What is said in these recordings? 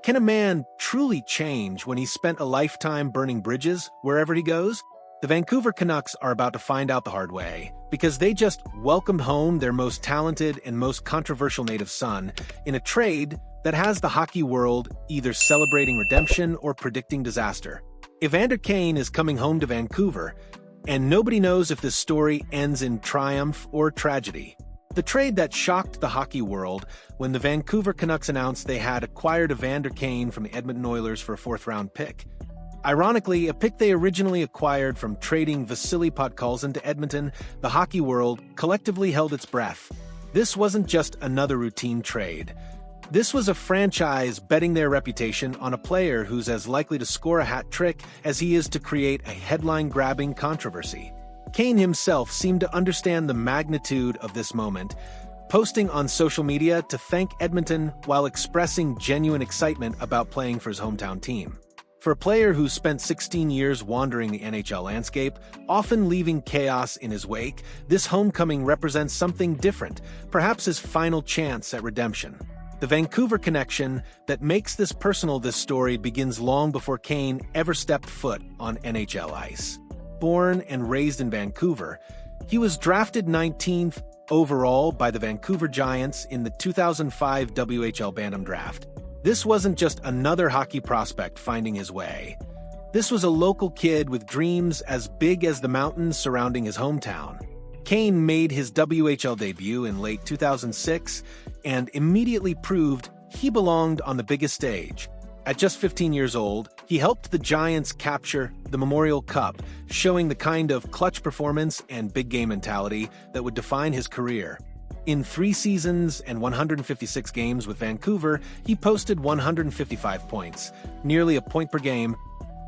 Can a man truly change when he's spent a lifetime burning bridges wherever he goes? The Vancouver Canucks are about to find out the hard way, because they just welcomed home their most talented and most controversial native son in a trade that has the hockey world either celebrating redemption or predicting disaster. Evander Kane is coming home to Vancouver, and nobody knows if this story ends in triumph or tragedy. The trade that shocked the hockey world when the Vancouver Canucks announced they had acquired Evander Kane from the Edmonton Oilers for a fourth-round pick. Ironically, a pick they originally acquired from trading Vasily Podkolzin to Edmonton, the hockey world collectively held its breath. This wasn't just another routine trade. This was a franchise betting their reputation on a player who's as likely to score a hat trick as he is to create a headline-grabbing controversy. Kane himself seemed to understand the magnitude of this moment, posting on social media to thank Edmonton while expressing genuine excitement about playing for his hometown team. For a player who spent 16 years wandering the NHL landscape, often leaving chaos in his wake, this homecoming represents something different, perhaps his final chance at redemption. The Vancouver connection that makes this personal this story begins long before Kane ever stepped foot on NHL ice. Born and raised in Vancouver, he was drafted 19th overall by the Vancouver Giants in the 2005 WHL Bantam Draft. This wasn't just another hockey prospect finding his way. This was a local kid with dreams as big as the mountains surrounding his hometown. Kane made his WHL debut in late 2006 and immediately proved he belonged on the biggest stage. At just 15 years old, he helped the Giants capture the Memorial Cup, showing the kind of clutch performance and big game mentality that would define his career. In 3 seasons and 156 games with Vancouver, he posted 155 points, nearly a point per game,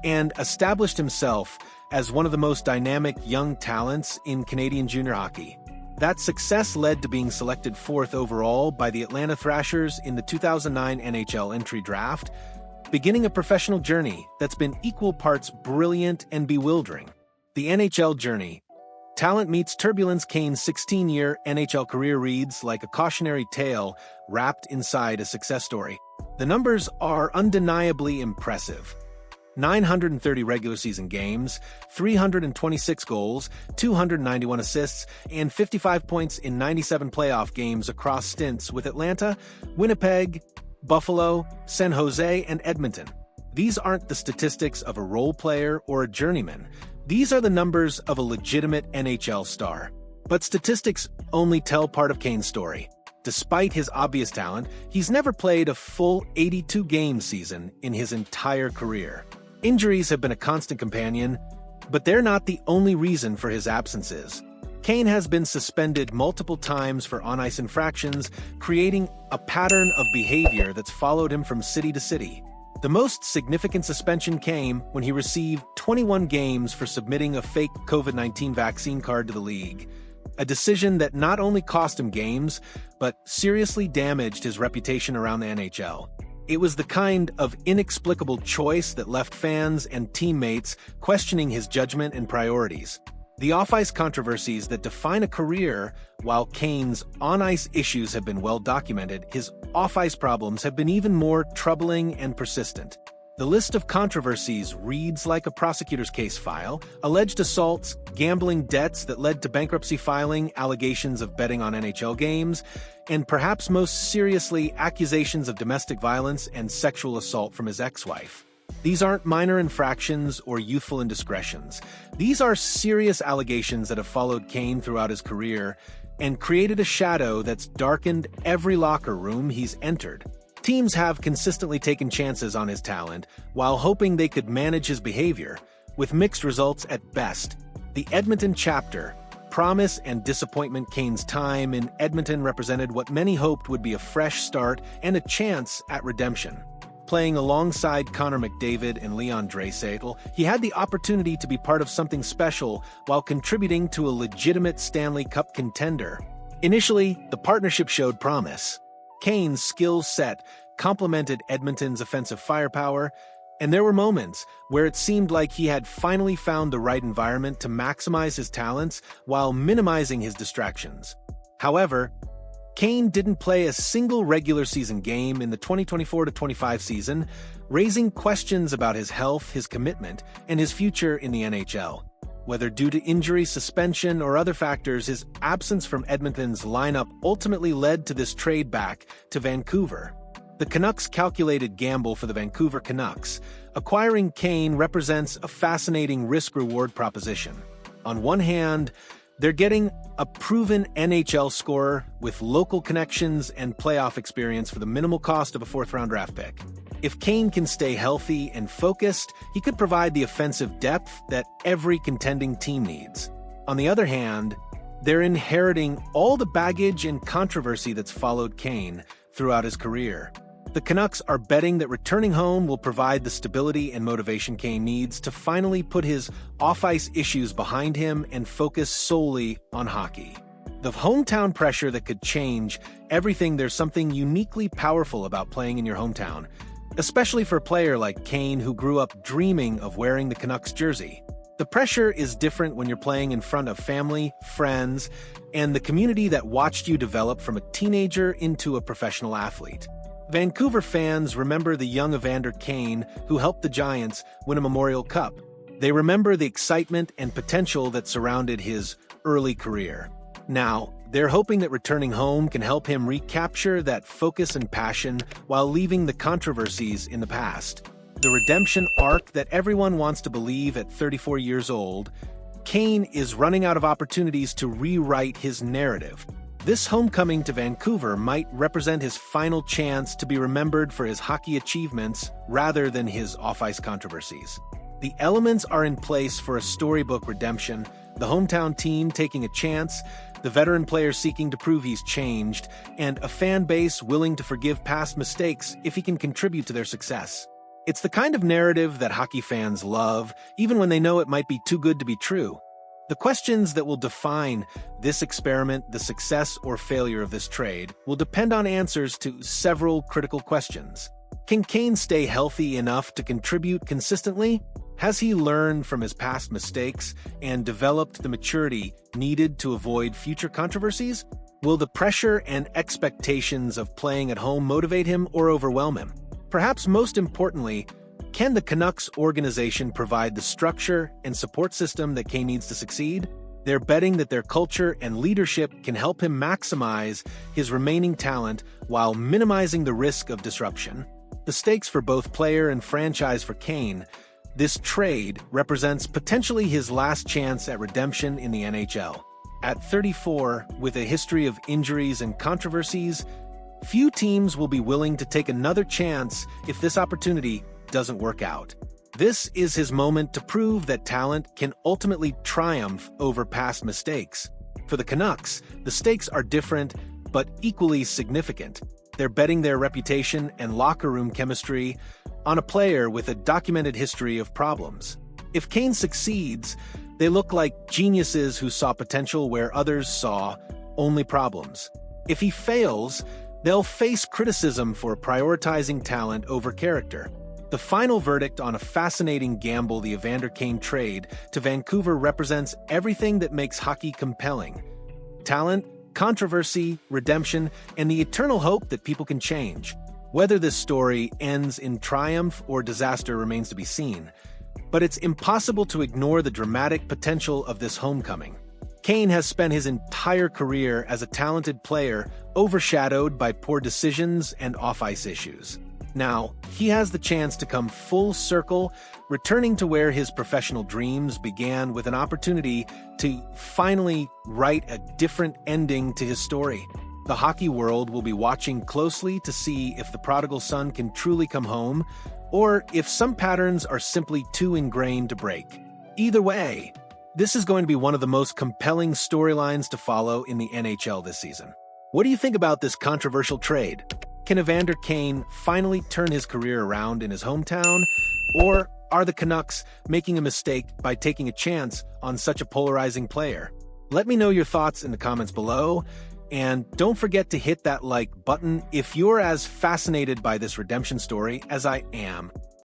and established himself as one of the most dynamic young talents in Canadian junior hockey. That success led to being selected 4th overall by the Atlanta Thrashers in the 2009 NHL entry draft, beginning a professional journey that's been equal parts brilliant and bewildering. The NHL journey. Talent meets turbulence. Kane's 16-year NHL career reads like a cautionary tale wrapped inside a success story. The numbers are undeniably impressive. 930 regular season games, 326 goals, 291 assists, and 55 points in 97 playoff games across stints with Atlanta, Winnipeg, Buffalo, San Jose, and Edmonton. These aren't the statistics of a role player or a journeyman. These are the numbers of a legitimate NHL star. But statistics only tell part of Kane's story. Despite his obvious talent, he's never played a full 82-game season in his entire career. Injuries have been a constant companion, but they're not the only reason for his absences. Kane has been suspended multiple times for on-ice infractions, creating a pattern of behavior that's followed him from city to city. The most significant suspension came when he received 21 games for submitting a fake COVID-19 vaccine card to the league, a decision that not only cost him games, but seriously damaged his reputation around the NHL. It was the kind of inexplicable choice that left fans and teammates questioning his judgment and priorities. The off-ice controversies that define a career, while Kane's on-ice issues have been well documented, his off-ice problems have been even more troubling and persistent. The list of controversies reads like a prosecutor's case file: alleged assaults, gambling debts that led to bankruptcy filing, allegations of betting on NHL games, and perhaps most seriously, accusations of domestic violence and sexual assault from his ex-wife. These aren't minor infractions or youthful indiscretions. These are serious allegations that have followed Kane throughout his career and created a shadow that's darkened every locker room he's entered. Teams have consistently taken chances on his talent while hoping they could manage his behavior, with mixed results at best. The Edmonton chapter, promise and disappointment. Kane's time in Edmonton represented what many hoped would be a fresh start and a chance at redemption. Playing alongside Connor McDavid and Leon Draisaitl, he had the opportunity to be part of something special while contributing to a legitimate Stanley Cup contender. Initially, the partnership showed promise. Kane's skill set complemented Edmonton's offensive firepower, and there were moments where it seemed like he had finally found the right environment to maximize his talents while minimizing his distractions. However, Kane didn't play a single regular season game in the 2024-25 season, raising questions about his health, his commitment, and his future in the NHL. Whether due to injury, suspension, or other factors, his absence from Edmonton's lineup ultimately led to this trade back to Vancouver. The Canucks' calculated gamble for the Vancouver Canucks. Acquiring Kane represents a fascinating risk-reward proposition. On one hand, they're getting a proven NHL scorer with local connections and playoff experience for the minimal cost of a fourth-round draft pick. If Kane can stay healthy and focused, he could provide the offensive depth that every contending team needs. On the other hand, they're inheriting all the baggage and controversy that's followed Kane throughout his career. The Canucks are betting that returning home will provide the stability and motivation Kane needs to finally put his off-ice issues behind him and focus solely on hockey. The hometown pressure that could change everything. There's something uniquely powerful about playing in your hometown, especially for a player like Kane who grew up dreaming of wearing the Canucks jersey. The pressure is different when you're playing in front of family, friends, and the community that watched you develop from a teenager into a professional athlete. Vancouver fans remember the young Evander Kane who helped the Giants win a Memorial Cup. They remember the excitement and potential that surrounded his early career. Now, they're hoping that returning home can help him recapture that focus and passion while leaving the controversies in the past. The redemption arc that everyone wants to believe at 34 years old, Kane is running out of opportunities to rewrite his narrative. This homecoming to Vancouver might represent his final chance to be remembered for his hockey achievements rather than his off-ice controversies. The elements are in place for a storybook redemption, the hometown team taking a chance, the veteran player seeking to prove he's changed, and a fan base willing to forgive past mistakes if he can contribute to their success. It's the kind of narrative that hockey fans love, even when they know it might be too good to be true. The questions that will define this experiment, the success or failure of this trade, will depend on answers to several critical questions. Can Kane stay healthy enough to contribute consistently? Has he learned from his past mistakes and developed the maturity needed to avoid future controversies? Will the pressure and expectations of playing at home motivate him or overwhelm him? Perhaps most importantly, can the Canucks organization provide the structure and support system that Kane needs to succeed? They're betting that their culture and leadership can help him maximize his remaining talent while minimizing the risk of disruption. The stakes for both player and franchise for Kane. This trade represents potentially his last chance at redemption in the NHL. At 34, with a history of injuries and controversies, few teams will be willing to take another chance if this opportunity doesn't work out. This is his moment to prove that talent can ultimately triumph over past mistakes. For the Canucks, the stakes are different but equally significant. They're betting their reputation and locker room chemistry on a player with a documented history of problems. If Kane succeeds, they look like geniuses who saw potential where others saw only problems. If he fails, they'll face criticism for prioritizing talent over character. The final verdict on a fascinating gamble, the Evander Kane trade to Vancouver, represents everything that makes hockey compelling: talent, controversy, redemption, and the eternal hope that people can change. Whether this story ends in triumph or disaster remains to be seen, but it's impossible to ignore the dramatic potential of this homecoming. Kane has spent his entire career as a talented player, overshadowed by poor decisions and off-ice issues. Now, he has the chance to come full circle, returning to where his professional dreams began, with an opportunity to finally write a different ending to his story. The hockey world will be watching closely to see if the prodigal son can truly come home, or if some patterns are simply too ingrained to break. Either way, this is going to be one of the most compelling storylines to follow in the NHL this season. What do you think about this controversial trade? Can Evander Kane finally turn his career around in his hometown? Or are the Canucks making a mistake by taking a chance on such a polarizing player? Let me know your thoughts in the comments below. And don't forget to hit that like button if you're as fascinated by this redemption story as I am.